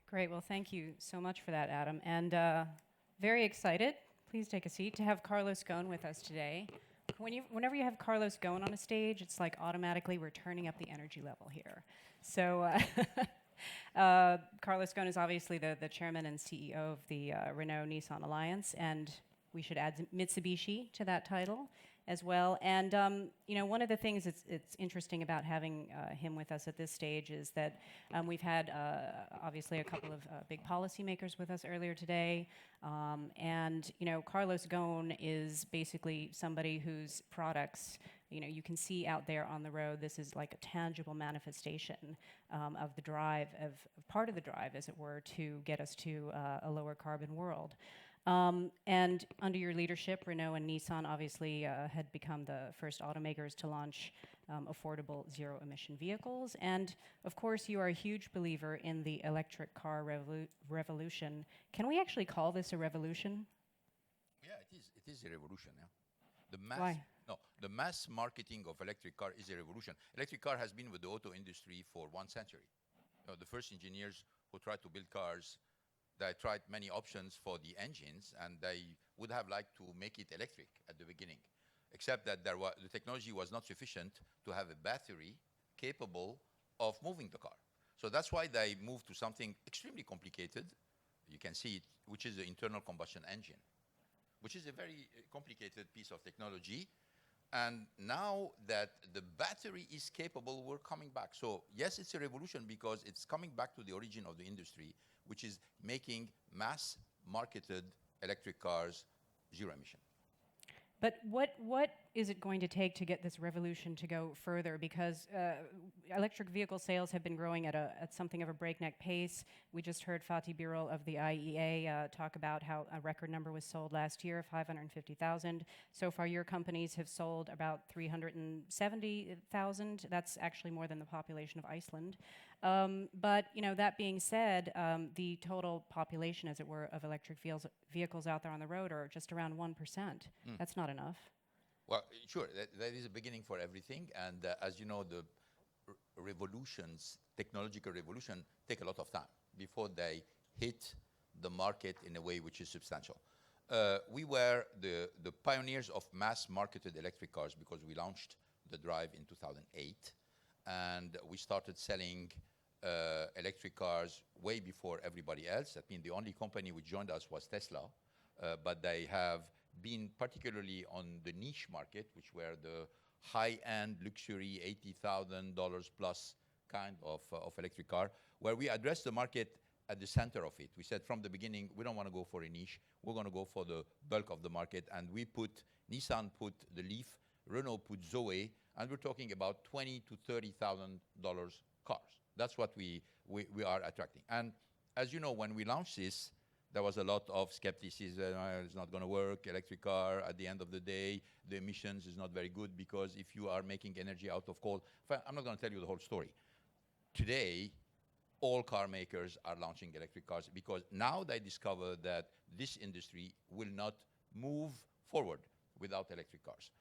Great. Well, thank you so much for that, Adam. And very excited, please take a seat, to have Carlos Ghosn with us today. Whenever you have Carlos Ghosn on a stage, it's like automatically we're turning up the energy level here. So Carlos Ghosn is obviously the chairman and CEO of the Renault-Nissan Alliance, and we should add Mitsubishi to that title as well. And one of the things it's interesting about having him with us at this stage is that we've had obviously a couple of big policymakers with us earlier today, and Carlos Ghosn is basically somebody whose products you can see out there on the road. This is like a tangible manifestation of the drive, of part of the drive, as it were, to get us to a lower carbon world. And under your leadership, Renault and Nissan obviously had become the first automakers to launch affordable zero-emission vehicles. And of course, you are a huge believer in the electric car revolution. Can we actually call this a revolution? Yeah, it is. It is a revolution. Yeah. Why? No, the mass marketing of electric car is a revolution. Electric car has been with the auto industry for 1 century. The first engineers who tried to build cars, they tried many options for the engines, and they would have liked to make it electric at the beginning, except that the technology was not sufficient to have a battery capable of moving the car. So that's why they moved to something extremely complicated. You can see it, which is the internal combustion engine, which is a very complicated piece of technology. And now that the battery is capable, we're coming back. So yes, it's a revolution because it's coming back to the origin of the industry, which is making mass-marketed electric cars zero emission. But what is it going to take to get this revolution to go further? Because electric vehicle sales have been growing at something of a breakneck pace. We just heard Fatih Birol of the IEA talk about how a record number was sold last year, 550,000. So far, your companies have sold about 370,000. That's actually more than the population of Iceland. But that being said, the total population, as it were, of electric vehicles out there on the road are just around 1%. That's not enough. Well, sure, that is a beginning for everything. And as you know, the revolutions, technological revolution, take a lot of time before they hit the market in a way which is substantial. We were the pioneers of mass-marketed electric cars because we launched the Drive in 2008. And we started selling electric cars way before everybody else. That means the only company which joined us was Tesla, but they have been particularly on the niche market, which were the high-end luxury $80,000 plus kind of electric car, where we addressed the market at the center of it. We said from the beginning, we don't want to go for a niche. We're going to go for the bulk of the market. And Nissan put the Leaf, Renault put Zoe, and we're talking about $20,000 to $30,000 cars. That's what we are attracting. And as you know, when we launched this, there was a lot of skepticism. It's not going to work. Electric car, at the end of the day, the emissions is not very good because if you are making energy out of coal. I'm not going to tell you the whole story. Today, all car makers are launching electric cars because now they discover that this industry will not move forward without electric cars.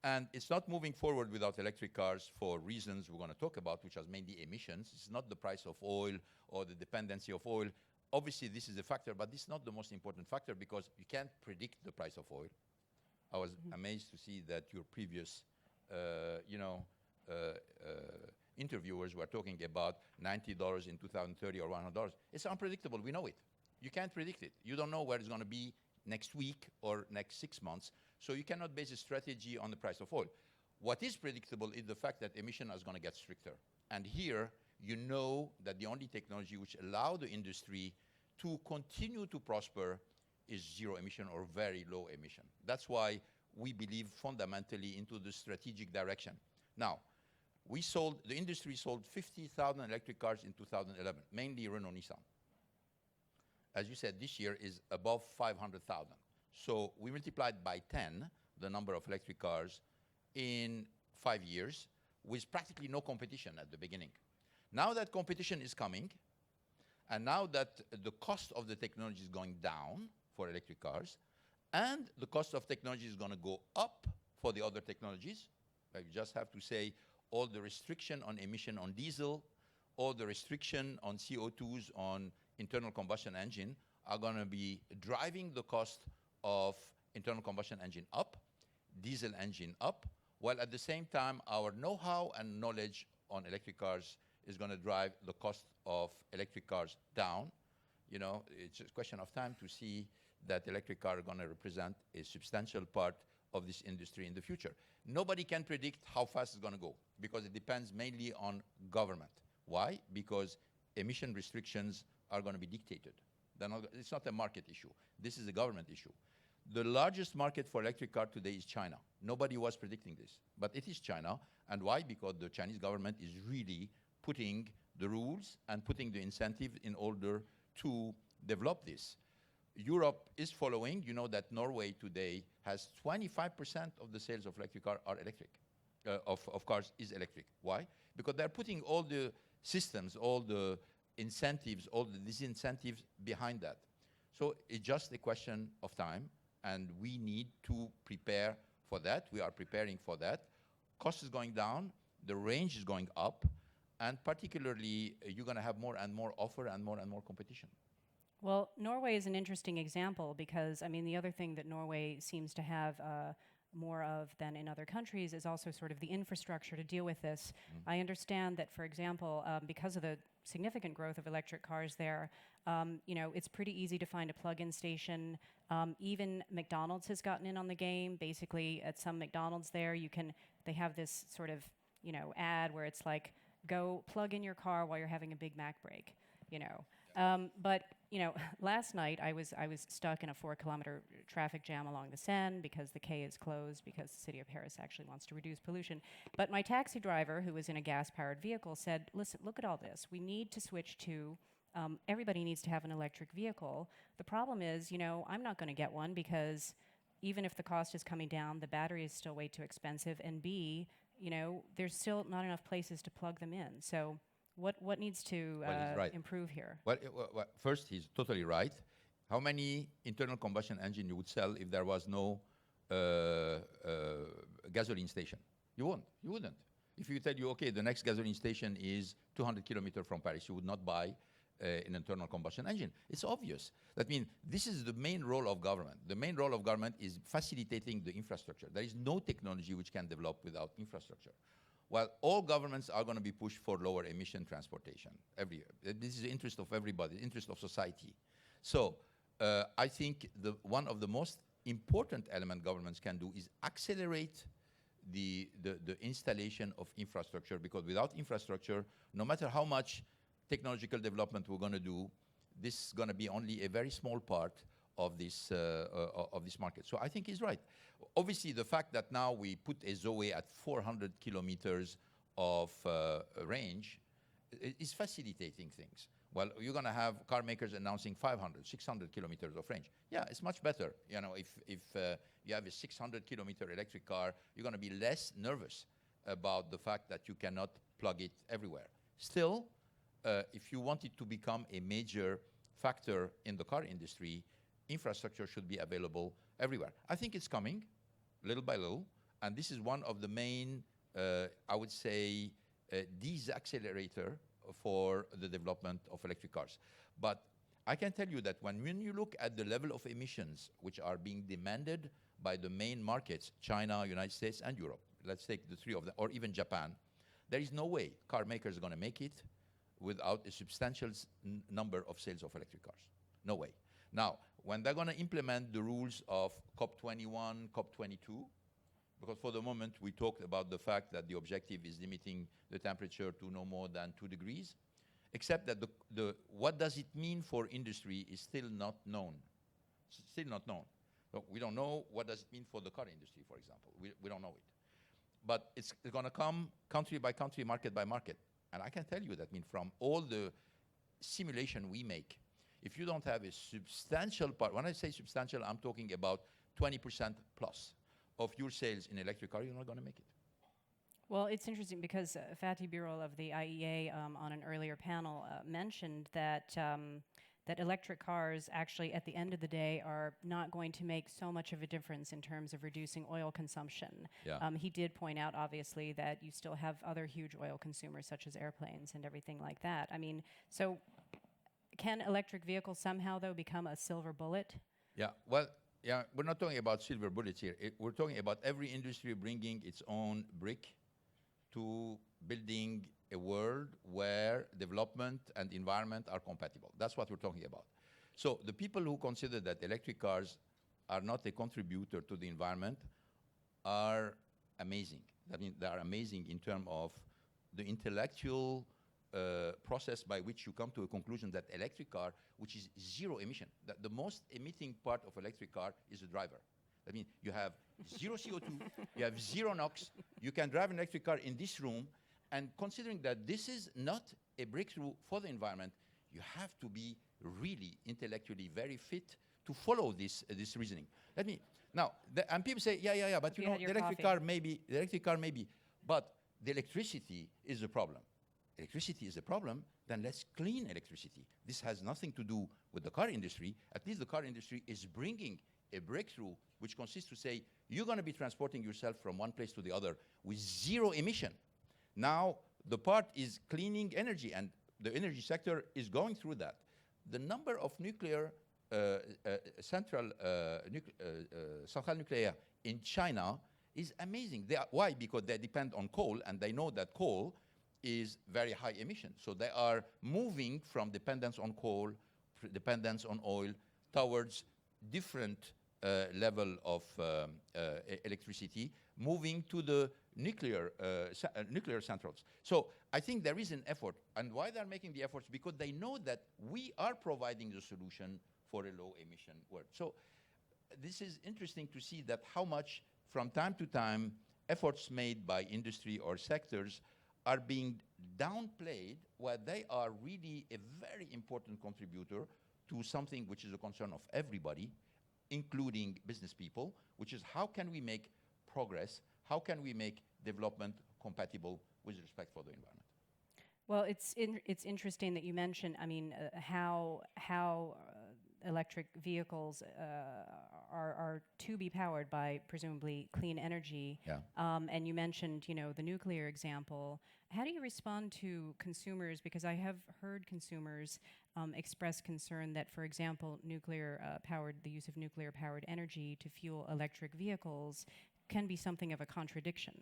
And it's not moving forward without electric cars for reasons we're going to talk about, which are mainly emissions. It's not the price of oil or the dependency of oil. Obviously, this is a factor, but this is not the most important factor because you can't predict the price of oil. I was amazed to see that your previous, interviewers were talking about $90 in 2030 or $100. It's unpredictable. We know it. You can't predict it. You don't know where it's going to be next week or next 6 months. So you cannot base a strategy on the price of oil. What is predictable is the fact that emission is going to get stricter. And here, you know that the only technology which allows the industry to continue to prosper is zero emission or very low emission. That's why we believe fundamentally into the strategic direction. Now, the industry sold 50,000 electric cars in 2011, mainly Renault-Nissan. As you said, this year is above 500,000. So we multiplied by 10 the number of electric cars in 5 years with practically no competition at the beginning. Now that competition is coming, and now that the cost of the technology is going down for electric cars, and the cost of technology is going to go up for the other technologies, you just have to say all the restriction on emission on diesel, all the restriction on CO2s on internal combustion engine are going to be driving the cost of internal combustion engine up, diesel engine up, while at the same time our know-how and knowledge on electric cars is going to drive the cost of electric cars down. You know, it's a question of time to see that electric cars are going to represent a substantial part of this industry in the future. Nobody can predict how fast it's going to go because it depends mainly on government. Why? Because emission restrictions are going to be dictated. It's not a market issue. This is a government issue. The largest market for electric car today is China. Nobody was predicting this, but it is China. And why? Because the Chinese government is really putting the rules and putting the incentive in order to develop this. Europe is following. You know that Norway today has 25% of the sales of electric car are electric, of cars is electric. Why? Because they're putting all the systems, all the incentives, all the disincentives behind that. So it's just a question of time, and we need to prepare for that. We are preparing for that. Cost is going down, the range is going up, and particularly you're going to have more and more offer and more competition. Well, Norway is an interesting example because, I mean, the other thing that Norway seems to have more of than in other countries is also sort of the infrastructure to deal with this. I understand that, for example, because of the significant growth of electric cars there, you know, it's pretty easy to find a plug-in station. Even McDonald's has gotten in on the game. Basically, at some McDonald's there, they have this sort of, you know, ad where it's like, go plug in your car while you're having a Big Mac break, you know. But you know, last night I was stuck in a 4-kilometer traffic jam along the Seine because the quay is closed because the city of Paris actually wants to reduce pollution. But my taxi driver, who was in a gas-powered vehicle, said, "Listen, look at all this. We need to switch to. Everybody needs to have an electric vehicle. The problem is, you know, I'm not going to get one because even if the cost is coming down, the battery is still way too expensive, and B, you know, there's still not enough places to plug them in. So." What needs to improve here? Well, first, he's totally right. How many internal combustion engine you would sell if there was no gasoline station? You wouldn't. If you tell you, okay, the next gasoline station is 200 kilometers from Paris, you would not buy an internal combustion engine. It's obvious. That means this is the main role of government. The main role of government is facilitating the infrastructure. There is no technology which can develop without infrastructure. Well, all governments are going to be pushed for lower emission transportation every year. This is the interest of everybody, the interest of society. So I think one of the most important element governments can do is accelerate the installation of infrastructure, because without infrastructure, no matter how much technological development we're going to do, this is going to be only a very small part of this market. So I think he's right. Obviously, the fact that now we put a Zoe at 400 kilometers of range is facilitating things. Well, you're going to have car makers announcing 500, 600 kilometers of range. Yeah, it's much better. You know, if you have a 600-kilometer electric car, you're going to be less nervous about the fact that you cannot plug it everywhere. Still, if you want it to become a major factor in the car industry, infrastructure should be available everywhere. I think it's coming, little by little, and this is one of the main, I would say, deaccelerator for the development of electric cars. But I can tell you that when you look at the level of emissions which are being demanded by the main markets, China, United States, and Europe, let's take the three of them, or even Japan, there is no way car makers are going to make it without a substantial number of sales of electric cars. No way. Now, when they're going to implement the rules of COP21, COP22, because for the moment we talked about the fact that the objective is limiting the temperature to no more than 2 degrees, except that what does it mean for industry is still not known. Still not known. So we don't know what does it mean for the car industry, for example. We don't know it. But it's going to come country by country, market by market. And I can tell you that, from all the simulation we make, if you don't have a substantial part, when I say substantial, I'm talking about 20% plus of your sales in electric car, you're not going to make it. Well, it's interesting because Fatih Birol of the IEA on an earlier panel mentioned that that electric cars actually at the end of the day are not going to make so much of a difference in terms of reducing oil consumption. Yeah. He did point out, obviously, that you still have other huge oil consumers such as airplanes and everything like that. I mean, so Can electric vehicles somehow, though, become a silver bullet? Yeah, well, yeah, we're not talking about silver bullets here. We're talking about every industry bringing its own brick to building a world where development and environment are compatible. That's what we're talking about. So the people who consider that electric cars are not a contributor to the environment are amazing. I mean, they are amazing in terms of the intellectual process by which you come to a conclusion that electric car, which is zero emission, that the most emitting part of electric car is the driver. I mean, you have zero CO2, you have zero NOx, you can drive an electric car in this room, and considering that this is not a breakthrough for the environment, you have to be really intellectually very fit to follow this reasoning. Let me, now, and people say, yeah, but you know, the electric car may be, but the electricity is the problem. Electricity is a problem, then let's clean electricity. This has nothing to do with the car industry. At least the car industry is bringing a breakthrough which consists to say, you're going to be transporting yourself from one place to the other with zero emission. Now, the part is cleaning energy, and the energy sector is going through that. The number of central nuclear in China is amazing. Why? Because they depend on coal, and they know that coal is very high emission. So they are moving from dependence on coal, dependence on oil, towards different level of electricity, moving to the nuclear centrals. So I think there is an effort. And why they're making the efforts? Because they know that we are providing the solution for a low emission world. So this is interesting to see that how much, from time to time, efforts made by industry or sectors are being downplayed, where they are really a very important contributor to something which is a concern of everybody, including business people, which is how can we make progress, how can we make development compatible with respect for the environment? Well, it's interesting that you mentioned, I mean, how electric vehicles are to be powered by presumably clean energy. Yeah. And you mentioned, you know, the nuclear example. How do you respond to consumers? Because I have heard consumers express concern that, for example, the use of nuclear-powered energy to fuel electric vehicles can be something of a contradiction.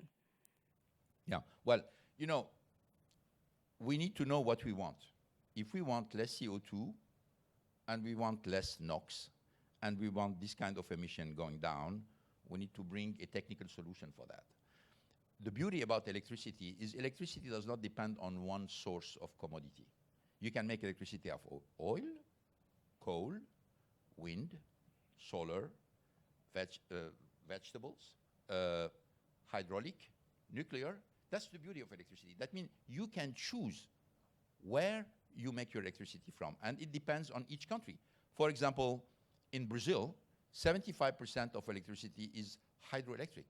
Yeah. Well, you know, we need to know what we want. If we want less CO2, and we want less NOx, and we want this kind of emission going down, we need to bring a technical solution for that. The beauty about electricity is electricity does not depend on one source of commodity. You can make electricity out of oil, coal, wind, solar, vegetables, hydraulic, nuclear. That's the beauty of electricity. That means you can choose where you make your electricity from, and it depends on each country. For example, in Brazil, 75% of electricity is hydroelectric.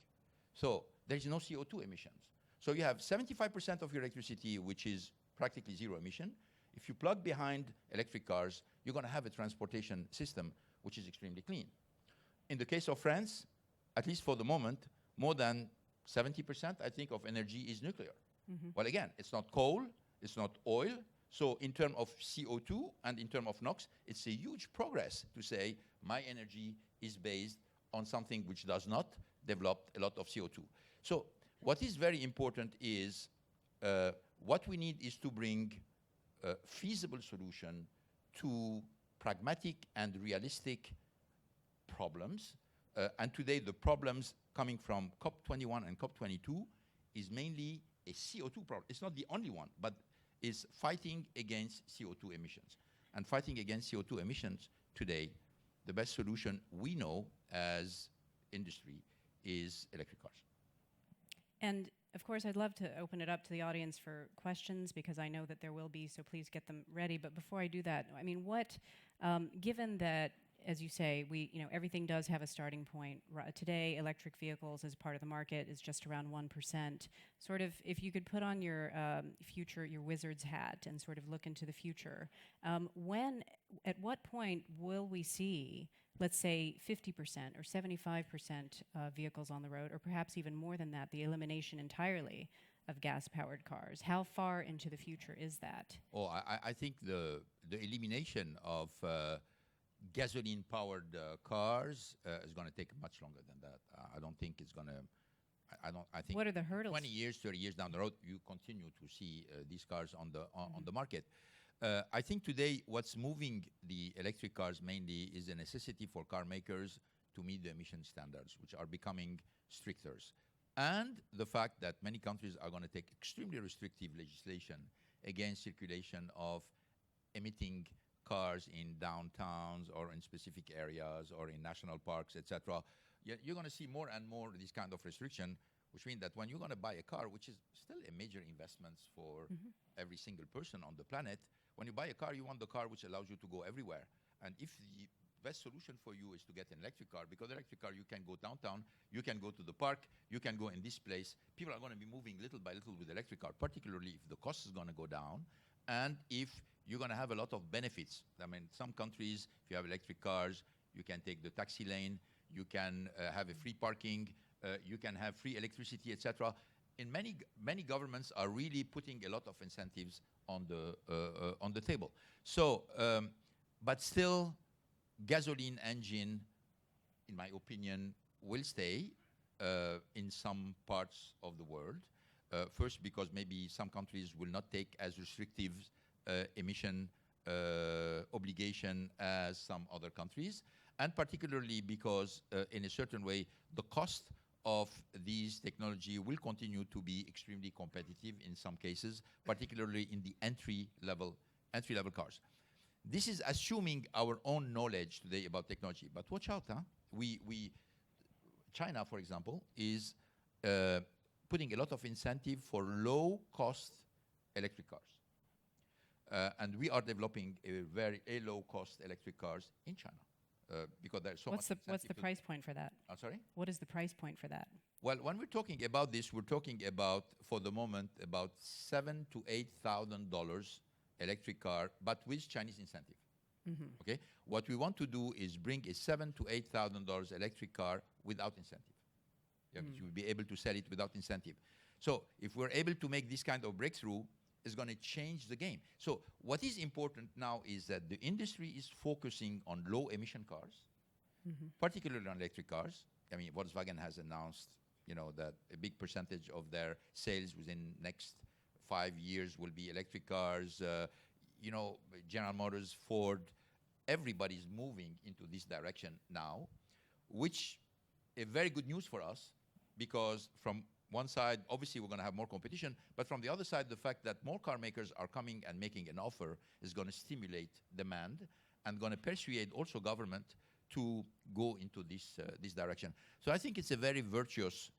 So there's no CO2 emissions. So you have 75% of your electricity, which is practically zero emission. If you plug behind electric cars, you're going to have a transportation system which is extremely clean. In the case of France, at least for the moment, more than 70%, I think, of energy is nuclear. Mm-hmm. Well, again, it's not coal, it's not oil. So in terms of CO2 and in terms of NOx, it's a huge progress to say my energy is based on something which does not develop a lot of CO2. So what is very important is what we need is to bring a feasible solution to pragmatic and realistic problems. And today the problems coming from COP21 and COP22 is mainly a CO2 problem. It's not the only one, but is fighting against CO2 emissions. And fighting against CO2 emissions today, the best solution we know as industry is electric cars. And of course, I'd love to open it up to the audience for questions, because I know that there will be, so please get them ready. But before I do that, I mean, given that, as you say, everything does have a starting point. Today, electric vehicles as part of the market is just around 1%. Sort of, if you could put on your your wizard's hat and sort of look into the future, at what point will we see, let's say, 50% or 75% vehicles on the road, or perhaps even more than that, the elimination entirely of gas-powered cars? How far into the future is that? Oh, I think the the elimination of gasoline-powered cars is going to take much longer than that. I don't think it's going to. I think What are the hurdles? 20 years, 30 years down the road, you continue to see these cars on the market. I think today what's moving the electric cars mainly is the necessity for car makers to meet the emission standards, which are becoming stricter. And the fact that many countries are going to take extremely restrictive legislation against circulation of emitting cars in downtowns or in specific areas or in national parks, etc. You're going to see more and more these kind of restriction, which means that when you're going to buy a car, which is still a major investment for every single person on the planet, when you buy a car, you want the car which allows you to go everywhere. And if the best solution for you is to get an electric car, because electric car, you can go downtown, you can go to the park, you can go in this place. People are going to be moving little by little with electric car, particularly if the cost is going to go down and if you're going to have a lot of benefits. I mean, some countries, if you have electric cars, you can take the taxi lane, you can have a free parking, you can have free electricity, etc. In many governments are really putting a lot of incentives on the table. So, but still, gasoline engine, in my opinion, will stay in some parts of the world. First, because maybe some countries will not take as restrictive emission obligation as some other countries, and particularly because in a certain way, the cost of these technology will continue to be extremely competitive in some cases, particularly in the entry-level cars. This is assuming our own knowledge today about technology, but watch out, huh? China, for example, is putting a lot of incentive for low-cost electric cars. And we are developing a low-cost electric cars in China because there's so much incentive. What's the price point for that? I'm sorry? What is the price point for that? Well, when we're talking about this, we're talking about, for the moment, about $7,000 to $8,000 electric car, but with Chinese incentive. Okay? What we want to do is bring a $7,000 to $8,000 electric car without incentive. Yeah, you will be able to sell it without incentive. So if we're able to make this kind of breakthrough, it's going to change the game. So what is important now is that the industry is focusing on low emission cars, particularly on electric cars. I mean, Volkswagen has announced, that a big percentage of their sales within next 5 years will be electric cars. General Motors, Ford, everybody's moving into this direction now, which is very good news for us, because from one side, obviously we're going to have more competition, but from the other side, the fact that more car makers are coming and making an offer is going to stimulate demand and going to persuade also government to go into this direction. So I think it's a very virtuous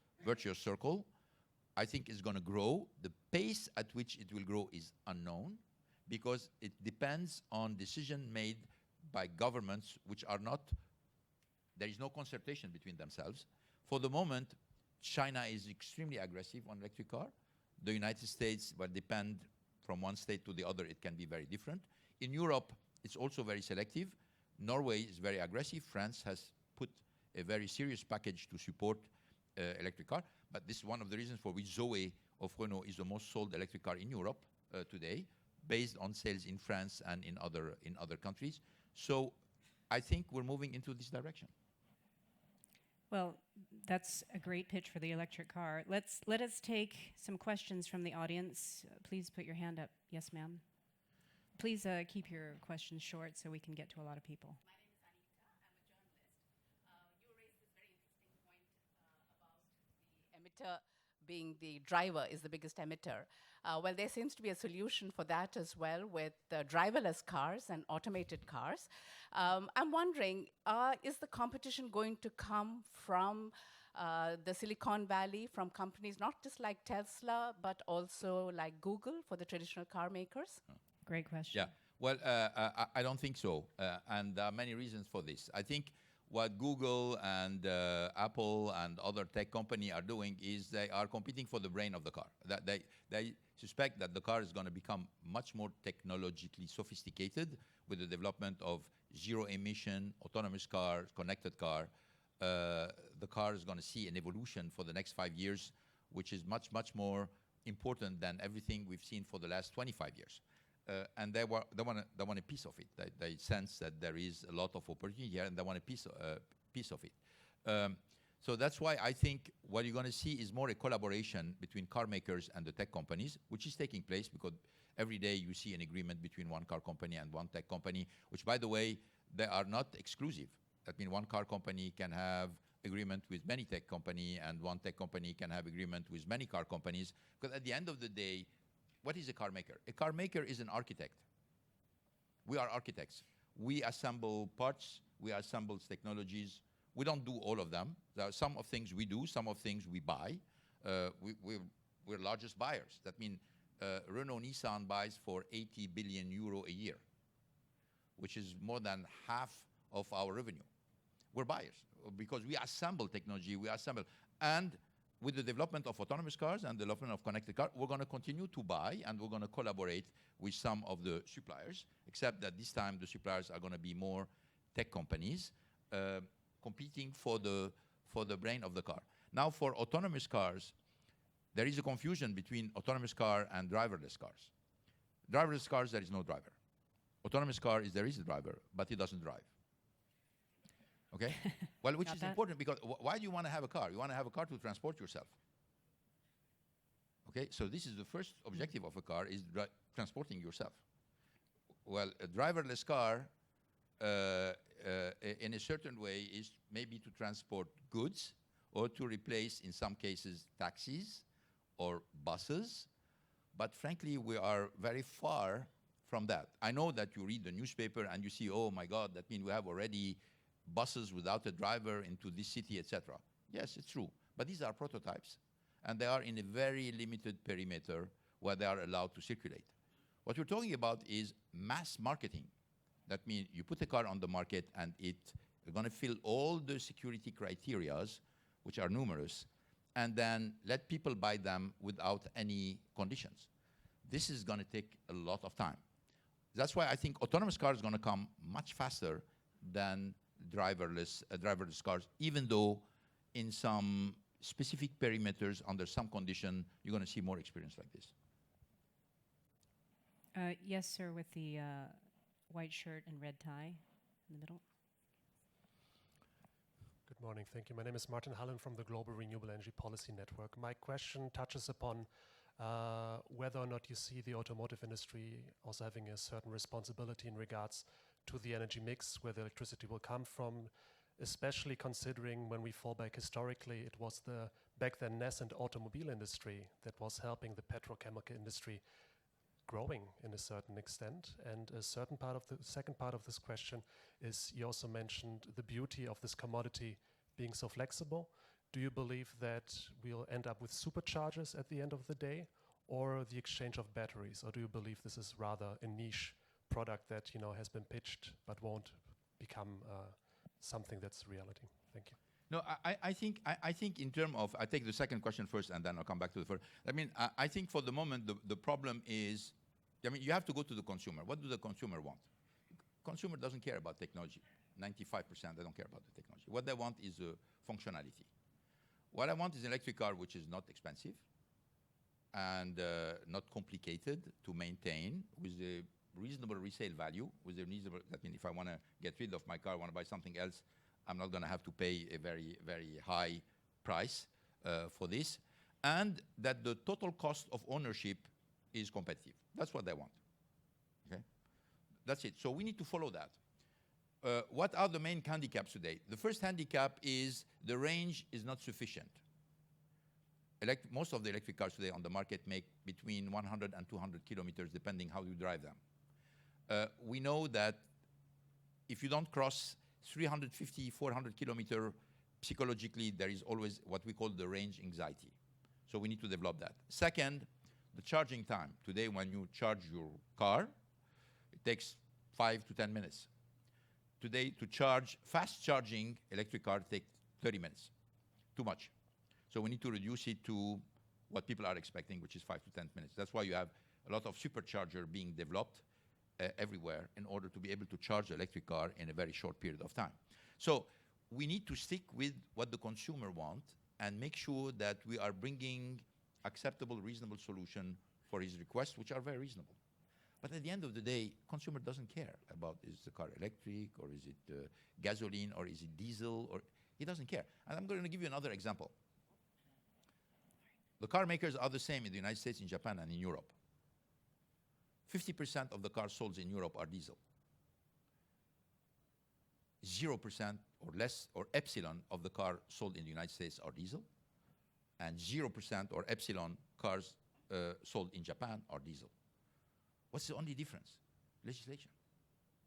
circle. I think it's going to grow. The pace at which it will grow is unknown, because it depends on decision made by governments which are not, there is no consultation between themselves. For the moment, China is extremely aggressive on electric car. The United States will depend from one state to the other. It can be very different. In Europe, it's also very selective. Norway is very aggressive. France has put a very serious package to support electric car. But this is one of the reasons for which Zoe of Renault is the most sold electric car in Europe today, based on sales in France and in other countries. So I think we're moving into this direction. Well, that's a great pitch for the electric car. Let us take some questions from the audience. Please put your hand up. Yes, ma'am. Please keep your questions short so we can get to a lot of people. My name is Anita. I'm a journalist. You raised this very interesting point about the emitter being the driver is the biggest emitter. Well, there seems to be a solution for that as well with driverless cars and automated cars. I'm wondering, is the competition going to come from the Silicon Valley, from companies not just like Tesla, but also like Google for the traditional car makers? Great question. Yeah, well, I don't think so. And there are many reasons for this. I think what Google and Apple and other tech companies are doing is they are competing for the brain of the car. That they suspect that the car is going to become much more technologically sophisticated with the development of zero-emission, autonomous car, connected car. The car is going to see an evolution for the next 5 years, which is much, much more important than everything we've seen for the last 25 years. and they want a piece of it. They sense that there is a lot of opportunity here, and they want a piece of it. So that's why I think what you're going to see is more a collaboration between car makers and the tech companies, which is taking place because every day you see an agreement between one car company and one tech company, which, by the way, they are not exclusive. That means one car company can have agreement with many tech company, and one tech company can have agreement with many car companies. Because at the end of the day, what is a car maker? A car maker is an architect. We are architects. We assemble parts, we assemble technologies. We don't do all of them. There are some of things we do, some of things we buy. We're largest buyers. That means Renault-Nissan buys for 80 billion euro a year, which is more than half of our revenue. We're buyers because we assemble technology, and with the development of autonomous cars and the development of connected cars, we're going to continue to buy, and we're going to collaborate with some of the suppliers, except that this time the suppliers are going to be more tech companies competing for the brain of the car. Now, for autonomous cars, there is a confusion between autonomous car and driverless cars. Driverless cars, there is no driver. Autonomous car is there is a driver, but he doesn't drive. Okay? Well, which is important because why do you want to have a car? You want to have a car to transport yourself. Okay? So this is the first objective of a car, is transporting yourself. Well, a driverless car, in a certain way, is maybe to transport goods or to replace, in some cases, taxis or buses. But frankly, we are very far from that. I know that you read the newspaper and you see, oh my God, that means we have already buses without a driver into this city, etc. Yes, it's true. But these are prototypes, and they are in a very limited perimeter where they are allowed to circulate. What we're talking about is mass marketing. That means you put a car on the market, and it's going to fill all the security criterias, which are numerous, and then let people buy them without any conditions. This is going to take a lot of time. That's why I think autonomous cars are going to come much faster than driverless cars, even though in some specific perimeters, under some condition, you're going to see more experience like this. Yes, sir, with the white shirt and red tie in the middle. Good morning, thank you. My name is Martin Hallen from the Global Renewable Energy Policy Network. My question touches upon whether or not you see the automotive industry also having a certain responsibility in regards to the energy mix, where the electricity will come from, especially considering when we fall back historically, it was the back then nascent automobile industry that was helping the petrochemical industry growing in a certain extent. And a certain part of the second part of this question is, you also mentioned the beauty of this commodity being so flexible. Do you believe that we'll end up with superchargers at the end of the day, or the exchange of batteries? Or do you believe this is rather a niche product that has been pitched but won't become something that's reality? Thank you. No, I think in terms of, I take the second question first, and then I'll come back to the first. I mean, I think for the moment the problem is, I mean, you have to go to the consumer. What do the consumer want? Consumer doesn't care about technology. 95%, they don't care about the technology. What they want is functionality. What I want is an electric car which is not expensive and not complicated to maintain, with a reasonable resale value, with a reasonable, that means if I want to get rid of my car, want to buy something else, I'm not going to have to pay a very, very high price for this, and that the total cost of ownership is competitive. That's what they want. Okay? That's it. So we need to follow that. What are the main handicaps today? The first handicap is the range is not sufficient. Most of the electric cars today on the market make between 100 and 200 kilometers, depending how you drive them. We know that if you don't cross 350, 400 kilometers, psychologically, there is always what we call the range anxiety. So we need to develop that. Second, the charging time. Today, when you charge your car, it takes 5 to 10 minutes. Today, to charge, fast charging electric car takes 30 minutes. Too much. So we need to reduce it to what people are expecting, which is 5 to 10 minutes. That's why you have a lot of supercharger being developed everywhere in order to be able to charge the electric car in a very short period of time. So we need to stick with what the consumer wants and make sure that we are bringing acceptable, reasonable solution for his requests, which are very reasonable. But at the end of the day, consumer doesn't care about is the car electric or is it gasoline or is it diesel, or he doesn't care. And I'm going to give you another example. The car makers are the same in the United States, in Japan, and in Europe. 50% of the cars sold in Europe are diesel. 0% or less, or epsilon, of the car sold in the United States are diesel. And 0% or epsilon cars sold in Japan are diesel. What's the only difference? Legislation,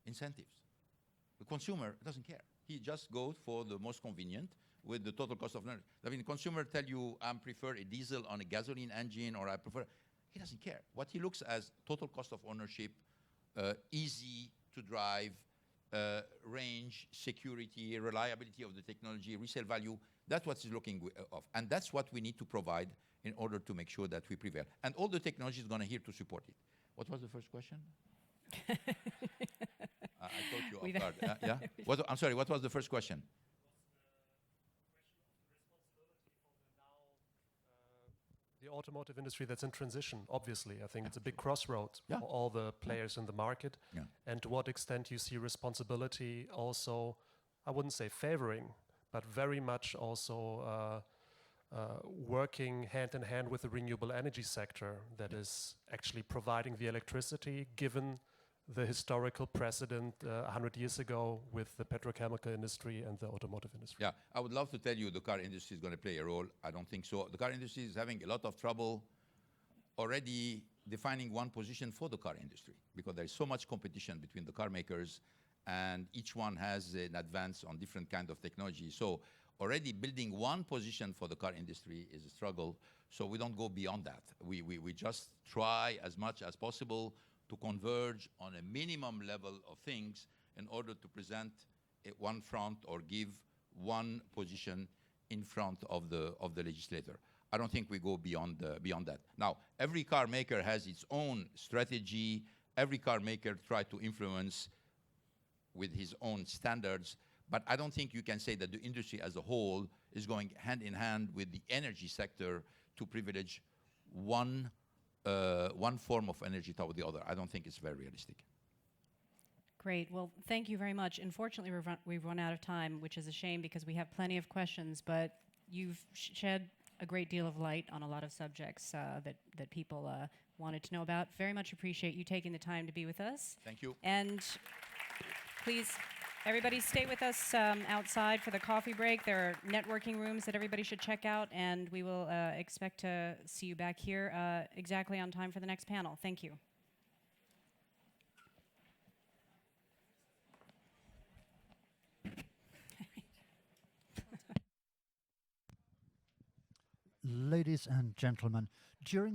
incentives. The consumer doesn't care. He just goes for the most convenient with the total cost of ownership. I mean, the consumer tell you, I prefer a diesel on a gasoline engine, or I prefer, he doesn't care. What he looks as total cost of ownership, easy to drive, range, security, reliability of the technology, resale value, that's what he's looking of. And that's what we need to provide in order to make sure that we prevail. And all the technology is going to here to support it. What was the first question? I caught you off guard. Yeah? I'm sorry, what was the first question? The automotive industry that's in transition, obviously. I think it's a big crossroads Yeah. for all the players in the market. Yeah. And to what extent you see responsibility also, I wouldn't say favoring, but very much also working hand in hand with the renewable energy sector that is actually providing the electricity, given the historical precedent 100 years ago with the petrochemical industry and the automotive industry. Yeah, I would love to tell you the car industry is going to play a role. I don't think so. The car industry is having a lot of trouble already defining one position for the car industry, because there is so much competition between the car makers, and each one has an advance on different kind of technology. So already building one position for the car industry is a struggle. So we don't go beyond that. We just try as much as possible to converge on a minimum level of things in order to present one front or give one position in front of the legislator. I don't think we go beyond that. Now, every car maker has its own strategy. Every car maker tries to influence with his own standards, but I don't think you can say that the industry as a whole is going hand in hand with the energy sector to privilege one form of energy toward the other. I don't think it's very realistic. Great. Well, thank you very much. Unfortunately, we've run out of time, which is a shame because we have plenty of questions, but you've shed a great deal of light on a lot of subjects that people wanted to know about. Very much appreciate you taking the time to be with us. Thank you. And please, everybody stay with us outside for the coffee break. There are networking rooms that everybody should check out, and we will expect to see you back here exactly on time for the next panel. Thank you. Ladies and gentlemen, during